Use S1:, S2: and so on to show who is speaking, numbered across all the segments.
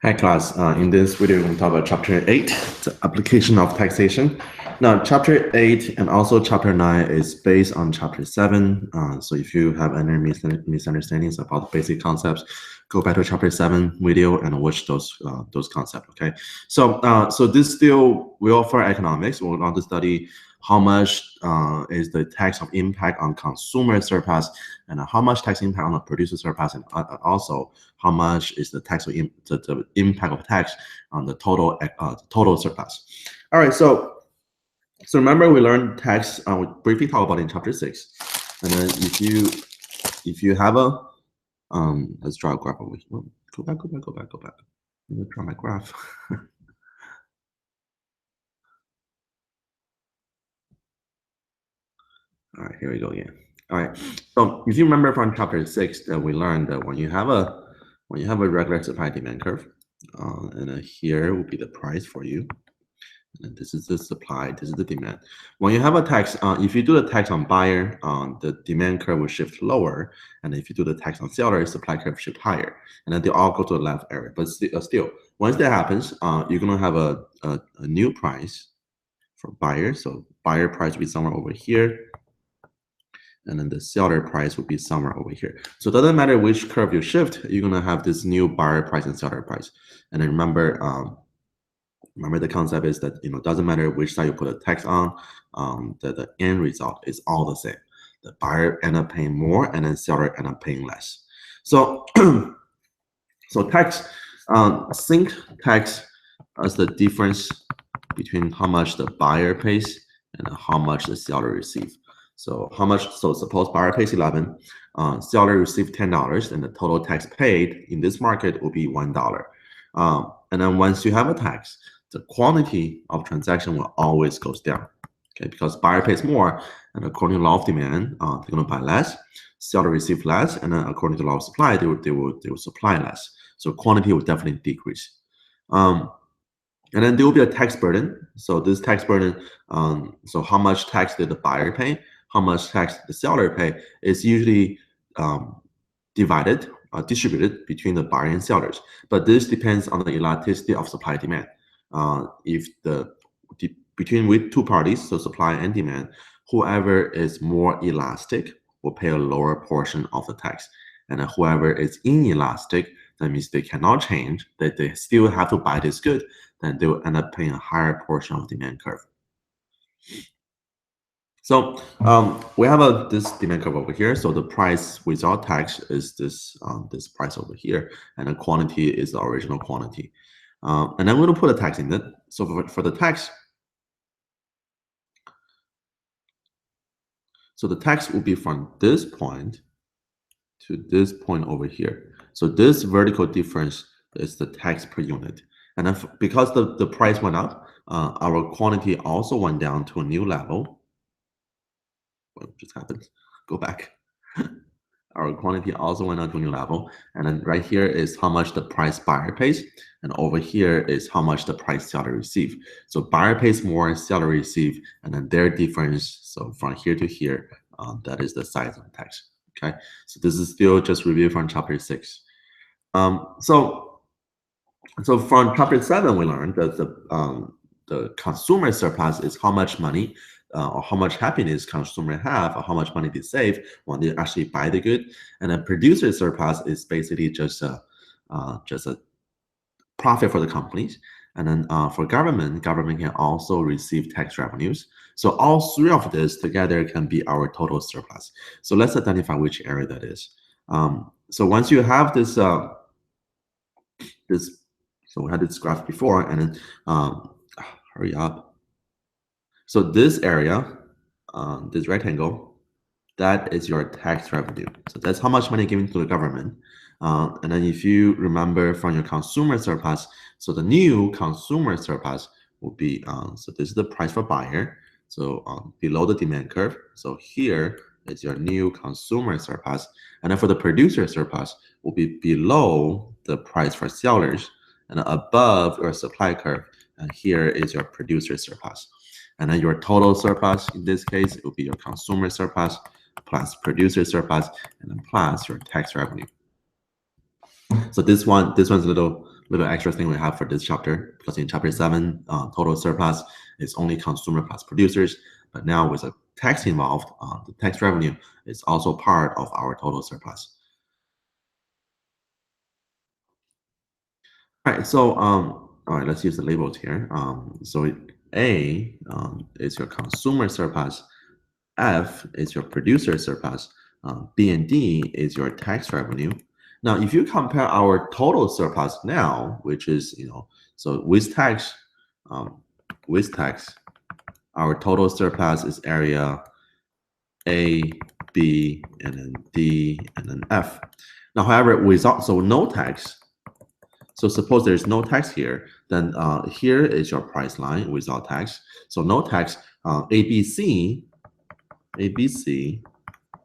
S1: Hi class, in this video we're going to talk about chapter 8, the application of taxation. Now chapter 8 and also chapter 9 is based on chapter 7. So if you have any misunderstandings about the basic concepts, go back to chapter 7 video and watch those concepts, okay? So this still will for economics. We're going to study how much is the tax of impact on consumer surplus and how much tax impact on the producer surplus, and also how much is the tax of the impact of tax on the total surplus. All right, so remember we learned tax. We briefly talked about it in chapter 6, and then if you have a let's draw a graph over here. Oh, go back. Let me draw my graph. All right, here we go again. All right, so if you remember from chapter 6 that we learned that when you have a regular supply demand curve, and then here will be the price for you, and this is the supply, this is the demand. When you have a tax, if you do the tax on buyer, the demand curve will shift lower, and if you do the tax on seller, supply curve shift higher, and then they all go to the left area. But still, once that happens, you're gonna have a new price for buyer. So buyer price will be somewhere over here, and then the seller price will be somewhere over here. So it doesn't matter which curve you shift, you're gonna have this new buyer price and seller price. And then remember the concept is that it doesn't matter which side you put a tax on, the end result is all the same. The buyer end up paying more, and then seller end up paying less. So so tax, think tax as the difference between how much the buyer pays and how much the seller receives. So how much? So suppose buyer pays 11, seller received $10, and the total tax paid in this market will be $1. And then once you have a tax, the quantity of transaction will always goes down. Okay, because buyer pays more, and according to law of demand, they're gonna buy less. Seller receive less, and then according to law of supply, they will supply less. So quantity will definitely decrease. And then there will be a tax burden. So this tax burden, so how much tax did the buyer pay? How much tax the seller pay is usually distributed between the buyer and sellers. But this depends on the elasticity of supply demand. If between with two parties, so supply and demand, whoever is more elastic will pay a lower portion of the tax, and whoever is inelastic, that means they cannot change, that they still have to buy this good, then they will end up paying a higher portion of demand curve. So we have this demand curve over here. So the price without tax is this this price over here, and the quantity is the original quantity. And I'm going to put a tax in it. So for the tax, so the tax will be from this point to this point over here. So this vertical difference is the tax per unit. And if, because the price went up, our quantity also went down to a new level. What just happened? Go back. Our quantity also went up to a new level. And then right here is how much the price buyer pays. And over here is how much the price seller receive. So buyer pays more, seller receive, and then their difference. So from here to here, that is the size of the tax. Okay. So this is still just review from chapter 6. So from chapter 7, we learned that the consumer surplus is how much money or how much happiness consumer have, or how much money they save when they actually buy the good. And then producer surplus is basically just a profit for the companies. And then for government can also receive tax revenues. So all three of this together can be our total surplus. So let's identify which area that is. So once you have this so we had this graph before, and then hurry up. So this area, this rectangle, that is your tax revenue. So that's how much money given to the government. And then if you remember from your consumer surplus, so the new consumer surplus will be, so this is the price for buyer. So below the demand curve. So here is your new consumer surplus. And then for the producer surplus will be below the price for sellers and above your supply curve. And here is your producer surplus. And then your total surplus, in this case, it will be your consumer surplus plus producer surplus, and then plus your tax revenue. So this one's a little little extra thing we have for this chapter, because in chapter 7, total surplus is only consumer plus producers, but now with a tax involved, the tax revenue is also part of our total surplus. All right, so all right, let's use the labels here. So A is your consumer surplus, F is your producer surplus, B and D is your tax revenue. Now, if you compare our total surplus now, which is, so um, with tax, our total surplus is area A, B, and then D, and then F. Now, however, without, so no tax. So suppose there's no tax here, then here is your price line without tax. So no tax, ABC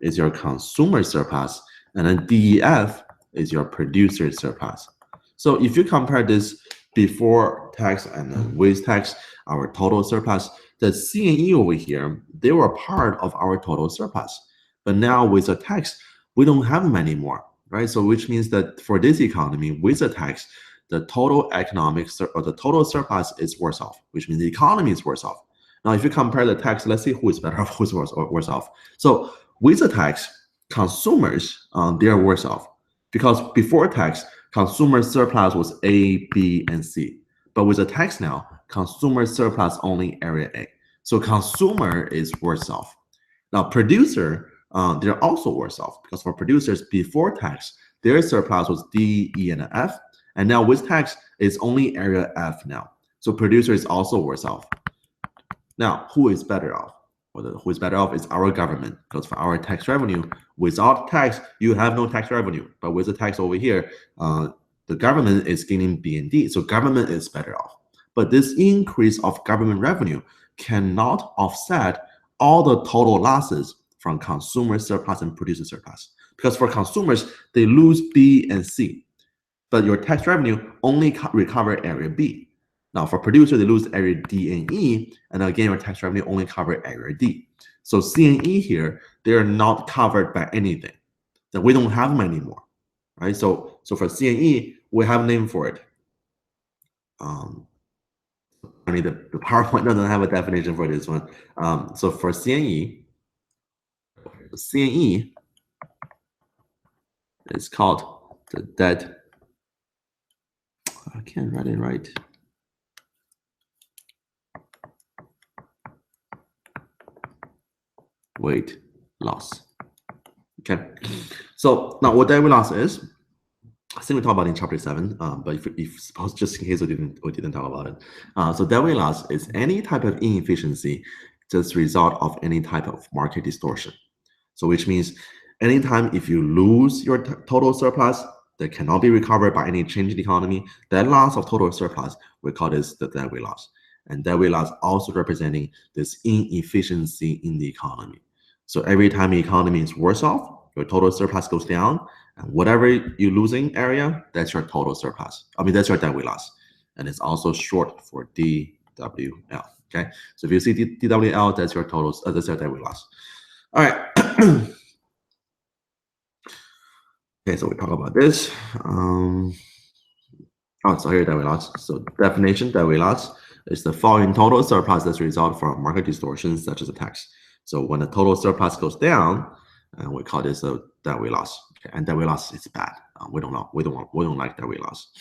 S1: is your consumer surplus, and then DEF is your producer surplus. So if you compare this before tax and then with tax, our total surplus, the C and E over here, they were part of our total surplus. But now with the tax, we don't have them anymore, right? So which means that for this economy, with the tax, the total economics or the total surplus is worse off, which means the economy is worse off. Now, if you compare the tax, let's see who is better off, who's worse off. So with the tax, consumers, they are worse off because before tax, consumer surplus was A, B, and C. But with the tax now, consumer surplus only area A. So consumer is worse off. Now, producer, they're also worse off because for producers before tax, their surplus was D, E, and F. And now with tax, it's only area F now. So producer is also worse off. Now, who is better off? Well, who is better off is our government, because for our tax revenue, without tax, you have no tax revenue. But with the tax over here, the government is gaining B and D, so government is better off. But this increase of government revenue cannot offset all the total losses from consumer surplus and producer surplus. Because for consumers, they lose B and C, but your tax revenue only recover area B. Now, for producer, they lose area D and E, and again, your tax revenue only cover area D. So C and E here, they are not covered by anything. Then we don't have them anymore, right? So for C and E, we have a name for it. I mean, the PowerPoint doesn't have a definition for this one. So for C and E is called the debt. I can't write it right. Weight loss. Okay, so now what debt weight loss is, I think we talked about it in chapter 7, but if suppose just in case we didn't talk about it. So debt weight loss is any type of inefficiency just result of any type of market distortion. So which means anytime if you lose your total surplus that cannot be recovered by any change in the economy, that loss of total surplus, we call this the debt weight loss. And debt weight loss also representing this inefficiency in the economy. So every time the economy is worse off, your total surplus goes down, and whatever you're losing area, that's your total surplus. I mean, that's your debt weight loss. And it's also short for DWL. Okay, so if you see DWL, that's your total, that's your debt weight loss. All right. Okay, so we talk about this. So here debt weight loss. So definition, debt weight loss is the fall in total surplus that's a result from market distortions such as a tax. So when the total surplus goes down, we call this a debt weight loss. Okay, and debt weight loss is bad. We don't like debt weight loss.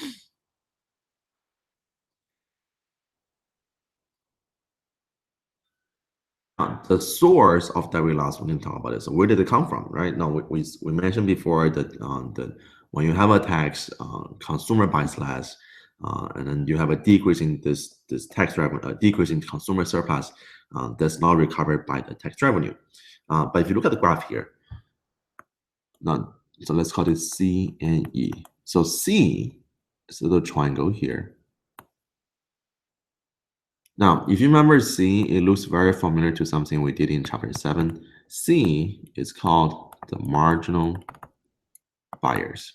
S1: The source of debt weight loss, we didn't talk about it. So where did it come from, right? Now we mentioned before that when you have a tax, consumer buys less, and then you have a decrease in this tax revenue, a decrease in consumer surplus, that's not recovered by the tax revenue. But if you look at the graph here, so let's call it C and E. So C is a little triangle here. Now, if you remember C, it looks very familiar to something we did in chapter 7. C is called the marginal buyers.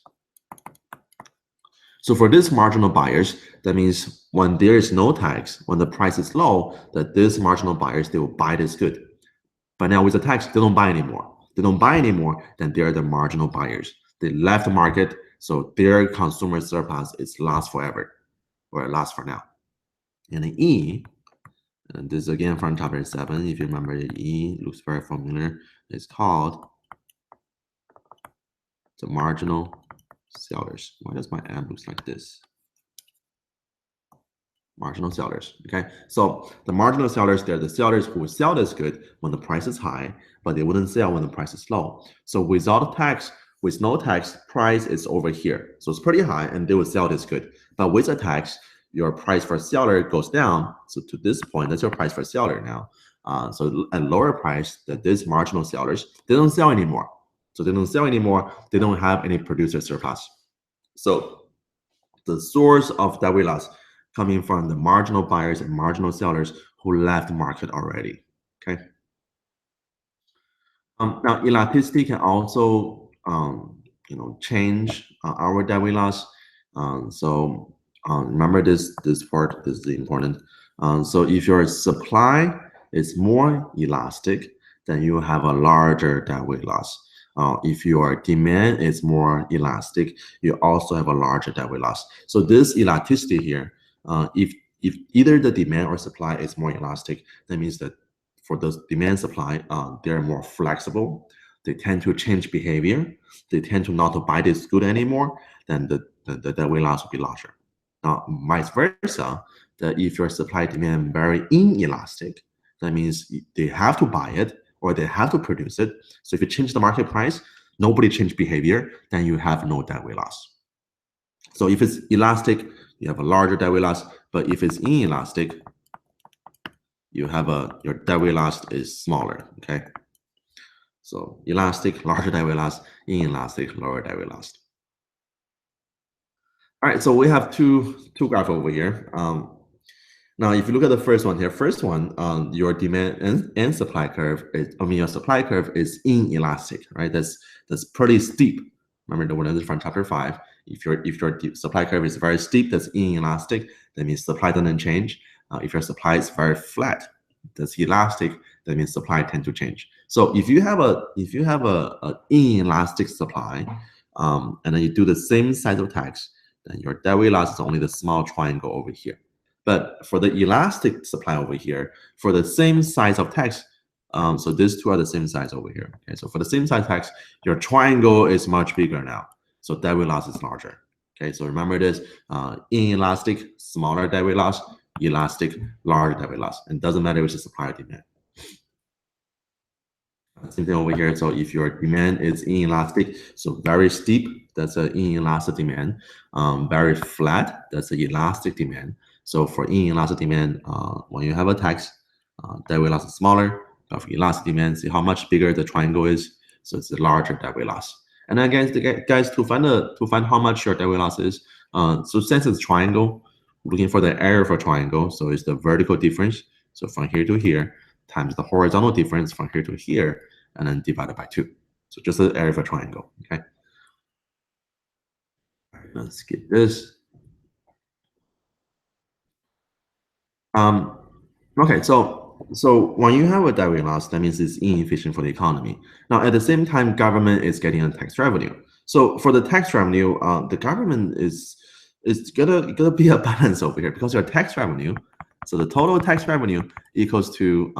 S1: So for this marginal buyers, that means when there is no tax, when the price is low, that these marginal buyers, they will buy this good. But now with the tax, they don't buy anymore. They don't buy anymore, then they're the marginal buyers. They left the market, So their consumer surplus is lost forever, or lost for now. And the E, and this again from chapter 7, if you remember, the E looks very familiar. It's called the marginal sellers. Why does my M looks like this? Marginal sellers. Okay, so the marginal sellers, they're the sellers who sell this good when the price is high, but they wouldn't sell when the price is low. So without tax, with no tax, price is over here. So it's pretty high, and they will sell this good. But with a tax, your price for seller goes down. So to this point, that's your price for seller now. So at lower price, that these marginal sellers, they don't sell anymore. So they don't sell anymore. They don't have any producer surplus. So the source of that weight loss coming from the marginal buyers and marginal sellers who left the market already. Okay. Now elasticity can also change our debt weight loss. Remember this part. This is important. So if your supply is more elastic, then you have a larger debt weight loss. If your demand is more elastic, you also have a larger debt weight loss. So this elasticity here, if either the demand or supply is more elastic, that means that for those demand supply, they're more flexible. They tend to change behavior. They tend to not to buy this good anymore. Then the weight loss will be larger. Now, vice versa, that if your supply demand very inelastic, that means they have to buy it or they have to produce it. So if you change the market price, nobody change behavior, then you have no debt weight loss. So if it's elastic, you have a larger debt weight loss. But if it's inelastic, you have your debt weight loss is smaller. Okay. So elastic, larger debt weight loss, inelastic, lower debt weight loss. All right, so we have two graphs over here. Now, if you look at the first one here, your demand and supply curve is, your supply curve is inelastic, right? That's pretty steep. Remember the one from chapter 5. If your supply curve is very steep, that's inelastic. That means supply doesn't change. If your supply is very flat, that's elastic. That means supply tend to change. So if you have a inelastic supply, and then you do the same size of tax, then your debt weight loss is only the small triangle over here. But for the elastic supply over here, for the same size of tax, so these two are the same size over here. Okay, so for the same size tax, your triangle is much bigger now. So debt weight loss is larger. Okay, so remember this: inelastic, smaller debt weight loss; elastic, larger debt weight loss. And doesn't matter which is supply or demand. Same thing over here. So if your demand is inelastic, so very steep, that's an inelastic demand. Very flat, that's an elastic demand. So for inelastic demand, when you have a tax, debt weight loss is smaller. But for elastic demand, see how much bigger the triangle is. So it's a larger debt weight loss. And then again, guys, to find how much your debt weight loss is, so since it's triangle, looking for the area for triangle. So it's the vertical difference. So from here to here times the horizontal difference from here to here, and then divided by 2. So just the area of a triangle. Okay. All right, let's skip this. Okay, so when you have a debt weight loss, that means it's inefficient for the economy. Now, at the same time, government is getting a tax revenue. So for the tax revenue, the government is gonna be a balance over here because your tax revenue. So the total tax revenue equals to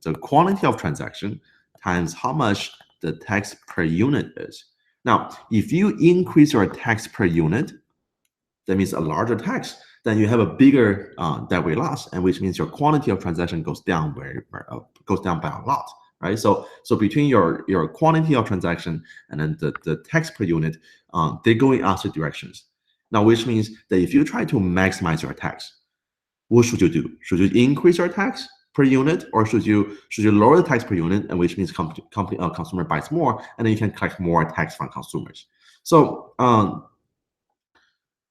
S1: the quantity of transaction times how much the tax per unit is. Now, if you increase your tax per unit, that means a larger tax, then you have a bigger debt weight loss, and which means your quantity of transaction goes down goes down by a lot, right? So between your quantity of transaction and then the tax per unit, they go in opposite directions. Now, which means that if you try to maximize your tax, what should you do? Should you increase your tax per unit, or should you lower the tax per unit, and which means consumer buys more, and then you can collect more tax from consumers. So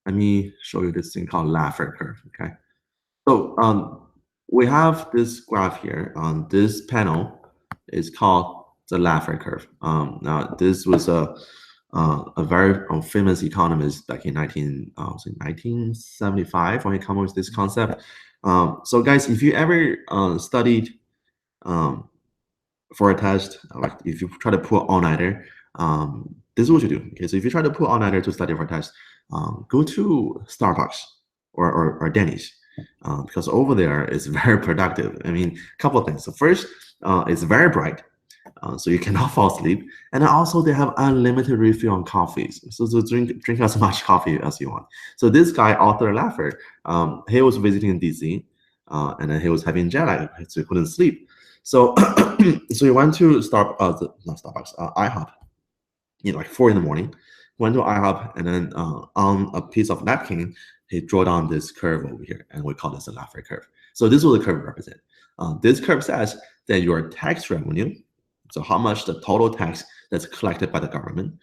S1: let me show you this thing called Laffer curve. Okay, so we have this graph here. On this panel is called the Laffer curve. Now this was a very famous economist back in 1975 when he came up with this concept. So guys, if you ever studied for a test, like if you try to pull all-nighter, this is what you do. Okay, so if you try to put all-nighter to study for tax, go to Starbucks or Denny's, because over there it's very productive. I mean, a couple of things. So first, it's very bright, so you cannot fall asleep, and then also they have unlimited refill on coffees. So drink as much coffee as you want. So this guy, Arthur Laffer, he was visiting DC, and then he was having jet lag, so he couldn't sleep. So so he went to not Starbucks, IHOP, like 4 in the morning. Went to IHOP, and then on a piece of napkin, he drew down this curve over here, and we call this a Laffer curve. So this is what the curve represents. This curve says that your tax revenue, so how much the total tax that's collected by the government,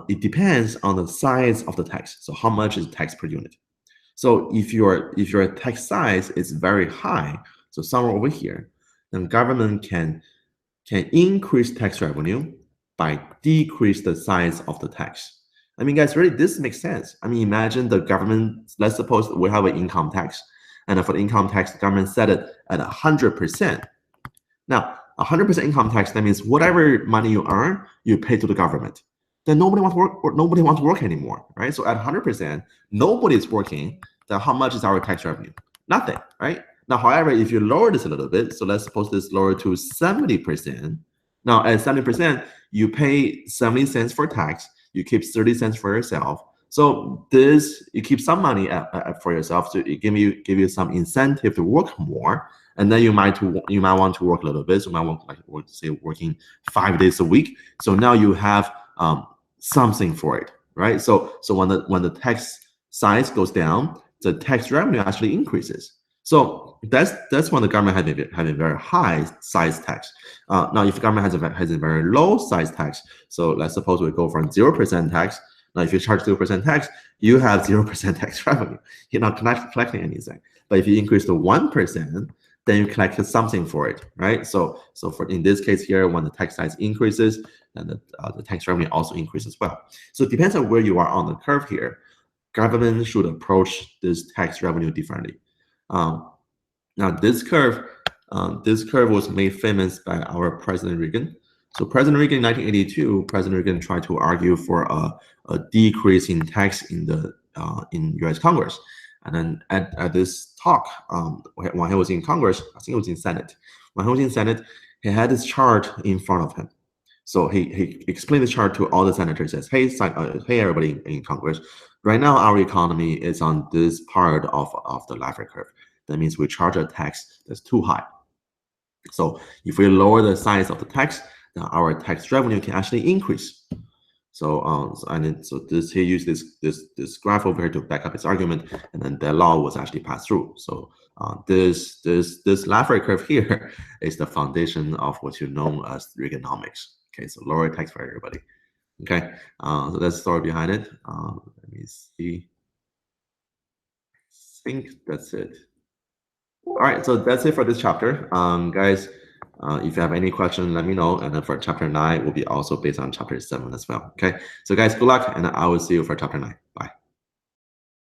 S1: it depends on the size of the tax. So how much is tax per unit? So if your tax size is very high, so somewhere over here, then government can increase tax revenue by decrease the size of the tax. I mean, guys, really, this makes sense. I mean, imagine the government, let's suppose we have an income tax, and for the income tax, the government set it at 100%. Now, 100% income tax, that means whatever money you earn, you pay to the government. Then nobody wants to work, or nobody wants to work anymore, right? So at 100%, nobody's working. Then how much is our tax revenue? Nothing, right? Now, however, if you lower this a little bit, so let's suppose this lower to 70%. Now, at 70%, you pay 70 cents for tax. You keep 30 cents for yourself. So this, you keep some money for yourself. So it give you some incentive to work more. And then you might want to work a little bit. So you might want to say working 5 days a week. So now you have something for it, right? So when the tax size goes down, the tax revenue actually increases. So that's when the government has a very high size tax. Now, if the government has a very low size tax, so let's suppose we go from 0% tax. Now, if you charge 0% tax, you have 0% tax revenue. You're not collecting anything. But if you increase to 1%, then you collect something for it, right? So for in this case here, when the tax size increases, then the tax revenue also increases as well. So it depends on where you are on the curve here. Government should approach this tax revenue differently. Now this curve was made famous by our President Reagan. So President Reagan in 1982, President Reagan tried to argue for a decrease in tax in the in U.S. Congress. And then at this talk, when he was in Congress, I think it was in Senate. When he was in Senate, he had this chart in front of him. So he explained the chart to all the senators. Says, hey, everybody in Congress, right now our economy is on this part of the Laffer curve. That means we charge a tax that's too high. So if we lower the size of the tax, then our tax revenue can actually increase. So he used this graph over here to back up his argument, and then the law was actually passed through. So this Laffer curve here is the foundation of what you know as Reaganomics. Okay, so lower tax for everybody. Okay, so that's the story behind it. Let me see. I think that's it. All right, so that's it for this chapter, guys. If you have any questions, let me know. And then for chapter 9, will be also based on chapter 7 as well. Okay, so guys, good luck, and I will see you for chapter 9.